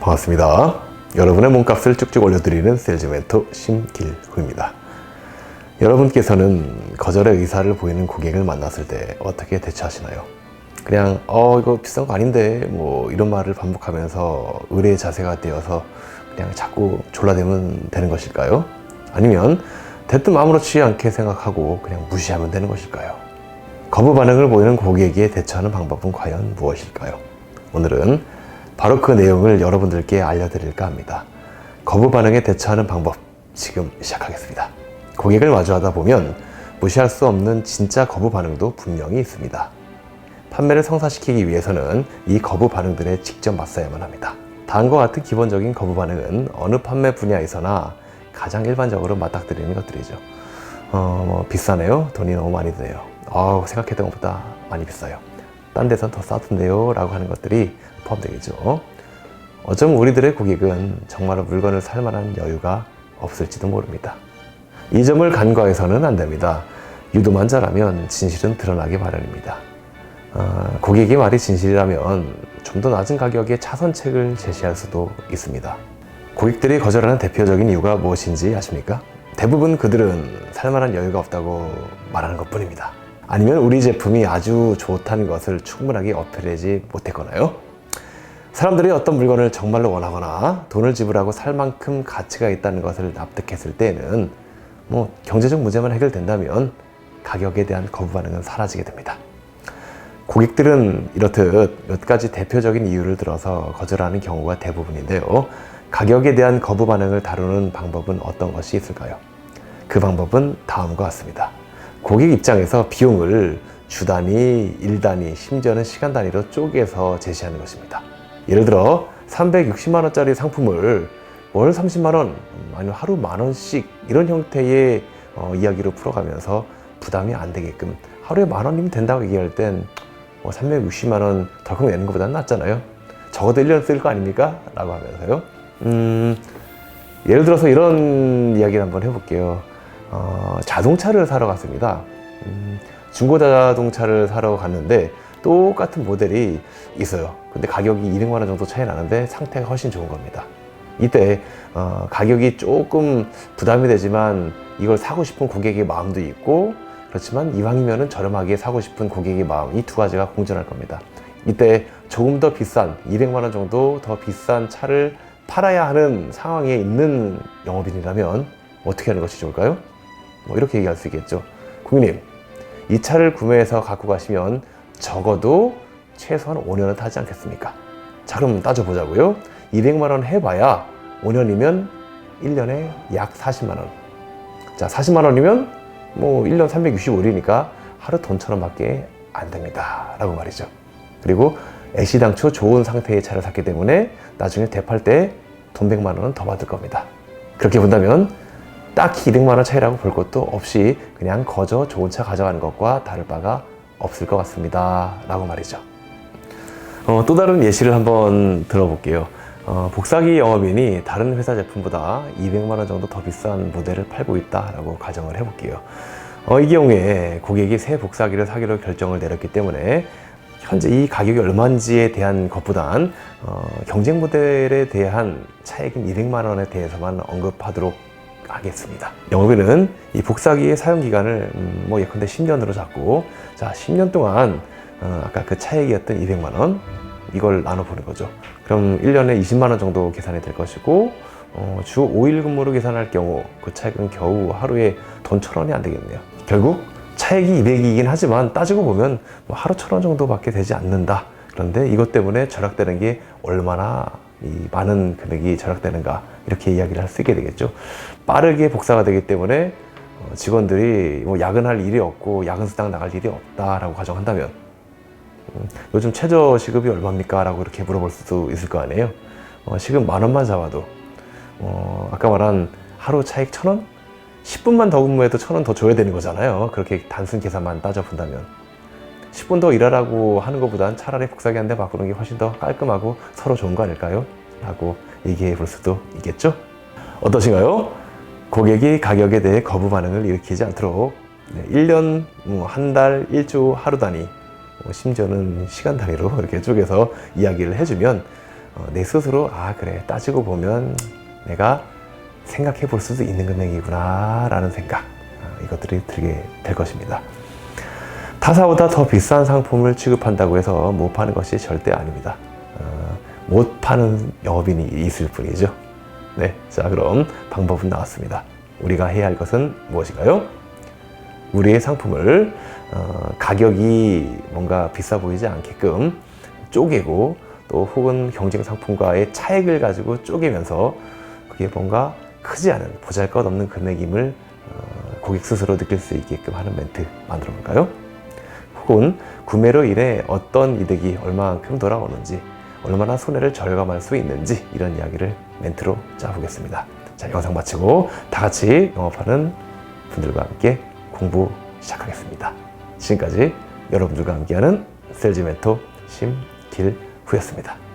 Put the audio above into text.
반갑습니다. 여러분의 몸값을 쭉쭉 올려드리는 세일즈 멘토 심길구입니다. 여러분께서는 거절의 의사를 보이는 고객을 만났을 때 어떻게 대처하시나요? 그냥 이거 비싼 거 아닌데 뭐 이런 말을 반복하면서 의뢰의 자세가 되어서 그냥 자꾸 졸라대면 되는 것일까요? 아니면 대뜸 아무렇지 않게 생각하고 그냥 무시하면 되는 것일까요? 거부 반응을 보이는 고객에 대처하는 방법은 과연 무엇일까요? 오늘은 바로 그 내용을 여러분들께 알려드릴까 합니다. 거부 반응에 대처하는 방법, 지금 시작하겠습니다. 고객을 마주하다 보면 무시할 수 없는 진짜 거부 반응도 분명히 있습니다. 판매를 성사시키기 위해서는 이 거부 반응들에 직접 맞서야만 합니다. 다음과 같은 기본적인 거부 반응은 어느 판매 분야에서나 가장 일반적으로 맞닥뜨리는 것들이죠. 비싸네요? 돈이 너무 많이 드네요. 생각했던 것보다 많이 비싸요. 딴 데선 더 싸던데요? 라고 하는 것들이 포함되겠죠. 어쩌면 우리들의 고객은 정말로 물건을 살 만한 여유가 없을지도 모릅니다. 이 점을 간과해서는 안 됩니다. 유도만 잘하면 진실은 드러나기 마련입니다. 고객의 말이 진실이라면 좀 더 낮은 가격의 차선책을 제시할 수도 있습니다. 고객들이 거절하는 대표적인 이유가 무엇인지 아십니까? 대부분 그들은 살만한 여유가 없다고 말하는 것뿐입니다. 아니면 우리 제품이 아주 좋다는 것을 충분하게 어필하지 못했거나요. 사람들이 어떤 물건을 정말로 원하거나 돈을 지불하고 살 만큼 가치가 있다는 것을 납득했을 때에는 경제적 문제만 해결된다면 가격에 대한 거부 반응은 사라지게 됩니다. 고객들은 이렇듯 몇 가지 대표적인 이유를 들어서 거절하는 경우가 대부분인데요. 가격에 대한 거부 반응을 다루는 방법은 어떤 것이 있을까요? 그 방법은 다음과 같습니다. 고객 입장에서 비용을 주 단위, 일 단위, 심지어는 시간 단위로 쪼개서 제시하는 것입니다. 예를 들어 360만 원짜리 상품을 월 30만 원, 아니면 하루 만 원씩 이런 형태의 이야기로 풀어가면서 부담이 안 되게끔 하루에 만 원이면 된다고 얘기할 땐 360만 원 덜컥 내는 것보다는 낫잖아요. 적어도 1년 쓸 거 아닙니까? 라고 하면서요. 예를 들어서 이런 이야기를 한번 해볼게요. 자동차를 사러 갔습니다. 중고 자동차를 사러 갔는데 똑같은 모델이 있어요. 근데 가격이 200만 원 정도 차이 나는데 상태가 훨씬 좋은 겁니다. 이때 가격이 조금 부담이 되지만 이걸 사고 싶은 고객의 마음도 있고, 그렇지만 이왕이면은 저렴하게 사고 싶은 고객의 마음, 이 두 가지가 공존할 겁니다. 이때 조금 더 비싼 200만 원 정도 더 비싼 차를 팔아야 하는 상황에 있는 영업인이라면 어떻게 하는 것이 좋을까요? 이렇게 얘기할 수 있겠죠. 고객님, 이 차를 구매해서 갖고 가시면 적어도 최소한 5년은 타지 않겠습니까? 자, 그럼 따져보자고요. 200만 원 해봐야 5년이면 1년에 약 40만 원. 자, 40만 원이면 1년 365일이니까 하루 돈 1,000원 밖에 안 됩니다. 라고 말이죠. 그리고 애시당초 좋은 상태의 차를 샀기 때문에 나중에 되팔 때 돈 100만 원은 더 받을 겁니다. 그렇게 본다면 딱히 200만 원 차이라고 볼 것도 없이 그냥 거저 좋은 차 가져가는 것과 다를 바가 없을 것 같습니다. 라고 말이죠. 또 다른 예시를 한번 들어볼게요. 복사기 영업인이 다른 회사 제품보다 200만 원 정도 더 비싼 모델을 팔고 있다라고 가정을 해볼게요. 이 경우에 고객이 새 복사기를 사기로 결정을 내렸기 때문에 현재 이 가격이 얼마인지에 대한 것보단 경쟁 모델에 대한 차액인 200만 원에 대해서만 언급하도록 하겠습니다. 영업인은 이 복사기의 사용 기간을 예컨대 10년으로 잡고, 자, 10년 동안 아까 그 차액이었던 200만 원 이걸 나눠보는 거죠. 그럼 1년에 20만 원 정도 계산이 될 것이고, 주 5일 근무로 계산할 경우 그 차액은 겨우 하루에 돈 1,000원이 안 되겠네요. 결국 차액이 200이긴 하지만 따지고 보면 하루 1,000원 정도밖에 되지 않는다. 그런데 이것 때문에 절약되는 게 얼마나 이 많은 금액이 절약되는가, 이렇게 이야기를 할 수 있게 되겠죠. 빠르게 복사가 되기 때문에 직원들이 야근할 일이 없고 야근 수당 나갈 일이 없다라고 가정한다면 요즘 최저 시급이 얼마입니까? 라고 이렇게 물어볼 수도 있을 거 아니에요. 시급 10,000원만 잡아도 아까 말한 하루 차익 1,000원? 10분만 더 근무해도 1,000원 더 줘야 되는 거잖아요. 그렇게 단순 계산만 따져본다면 10분 더 일하라고 하는 것보단 차라리 복사기 한 대 바꾸는 게 훨씬 더 깔끔하고 서로 좋은 거 아닐까요? 라고 얘기해 볼 수도 있겠죠? 어떠신가요? 고객이 가격에 대해 거부 반응을 일으키지 않도록 1년, 한 달, 1주, 하루 단위, 심지어는 시간 단위로 이렇게 쪼개서 이야기를 해주면 내 스스로 그래 따지고 보면 내가 생각해 볼 수도 있는 금액이구나 라는 생각, 이것들이 들게 될 것입니다. 타사보다 더 비싼 상품을 취급한다고 해서 못 파는 것이 절대 아닙니다. 못 파는 영업인이 있을 뿐이죠. 네, 자 그럼 방법은 나왔습니다. 우리가 해야 할 것은 무엇인가요? 우리의 상품을 가격이 뭔가 비싸 보이지 않게끔 쪼개고, 또 혹은 경쟁 상품과의 차액을 가지고 쪼개면서 그게 뭔가 크지 않은 보잘것없는 금액임을 고객 스스로 느낄 수 있게끔 하는 멘트 만들어 볼까요? 혹은 구매로 인해 어떤 이득이 얼마만큼 돌아오는지, 얼마나 손해를 절감할 수 있는지, 이런 이야기를 멘트로 짜보겠습니다. 자, 영상 마치고 다 같이 영업하는 분들과 함께 공부 시작하겠습니다. 지금까지 여러분들과 함께하는 셀즈 멘토 심길후였습니다.